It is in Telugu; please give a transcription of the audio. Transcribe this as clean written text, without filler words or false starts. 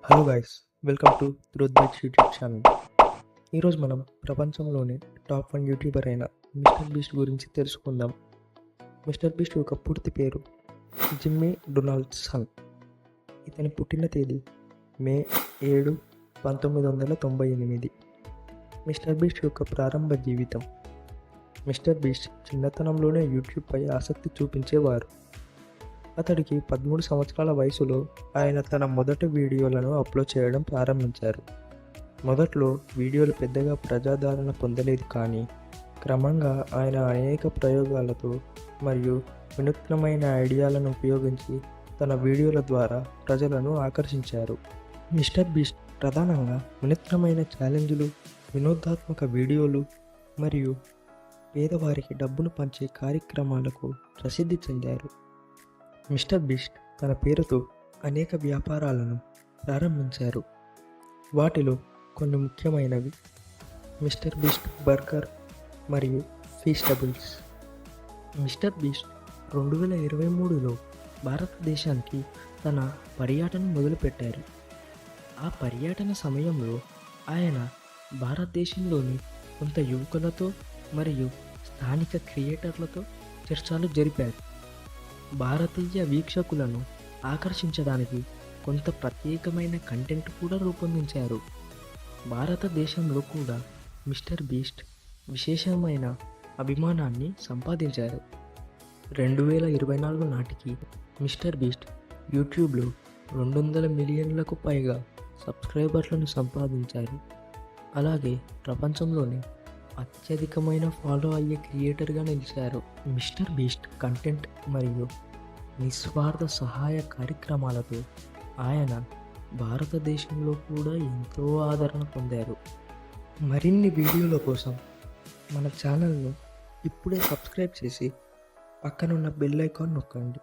Hello guys, welcome to Growth Bytes YouTube channel. ఈరోజు మనం ప్రపంచంలోనే టాప్ 1 యూట్యూబర్ అయిన మిస్టర్ బీస్ట్ గురించి తెలుసుకుందాం. మిస్టర్ బీస్ట్ యొక్క పూర్తి పేరు జిమ్మీ డొనాల్డ్సన్. ఇతని పుట్టిన తేదీ మే 7, 1998. మిస్టర్ బీస్ట్ యొక్క ప్రారంభ జీవితం. మిస్టర్ బీస్ట్ చిన్నతనంలోనే యూట్యూబ్పై ఆసక్తి చూపించేవారు. అతడికి 13 సంవత్సరాల వయసులో ఆయన తన మొదటి వీడియోలను అప్లోడ్ చేయడం ప్రారంభించారు. మొదట్లో వీడియోలు పెద్దగా ప్రజాదరణ పొందలేదు, కానీ క్రమంగా ఆయన అనేక ప్రయోగాలతో మరియు వినూత్నమైన ఐడియాలను ఉపయోగించి తన వీడియోల ద్వారా ప్రజలను ఆకర్షించారు. మిస్టర్ బీస్ట్ ప్రధానంగా వినూత్నమైన ఛాలెంజ్లు, వినోదాత్మక వీడియోలు మరియు పేదవారికి డబ్బును పంచే కార్యక్రమాలకు ప్రసిద్ధి చెందారు. మిస్టర్ బీస్ట్ తన పేరుతో అనేక వ్యాపారాలను ప్రారంభించారు. వాటిలో కొన్ని ముఖ్యమైనవి మిస్టర్ బీస్ట్ బర్గర్ మరియు ఫీస్టబుల్స్. మిస్టర్ బీస్ట్ 2023లో భారతదేశానికి తన పర్యటన మొదలుపెట్టారు. ఆ పర్యటన సమయంలో ఆయన భారతదేశంలోని కొంత యువకులతో మరియు స్థానిక క్రియేటర్లతో చర్చలు జరిపారు. భారతీయ వీక్షకులను ఆకర్షించడానికి కొంత ప్రత్యేకమైన కంటెంట్ కూడా రూపొందించారు. భారతదేశంలో కూడా మిస్టర్ బీస్ట్ విశేషమైన అభిమానాన్ని సంపాదించారు. 2024 నాటికి మిస్టర్ బీస్ట్ యూట్యూబ్లో 200 మిలియన్లకు పైగా సబ్స్క్రైబర్లను సంపాదించారు. అలాగే ప్రపంచంలోనే అత్యధికమైన ఫాలో అయ్యే క్రియేటర్గా నిలిచారు. మిస్టర్ బీస్ట్ కంటెంట్ మరియు నిస్వార్థ సహాయ కార్యక్రమాలతో ఆయన భారతదేశంలో కూడా ఎంతో ఆదరణ పొందారు. మరిన్ని వీడియోల కోసం మన ఛానల్ను ఇప్పుడే సబ్స్క్రైబ్ చేసి పక్కనున్న బెల్ ఐకాన్ నొక్కండి.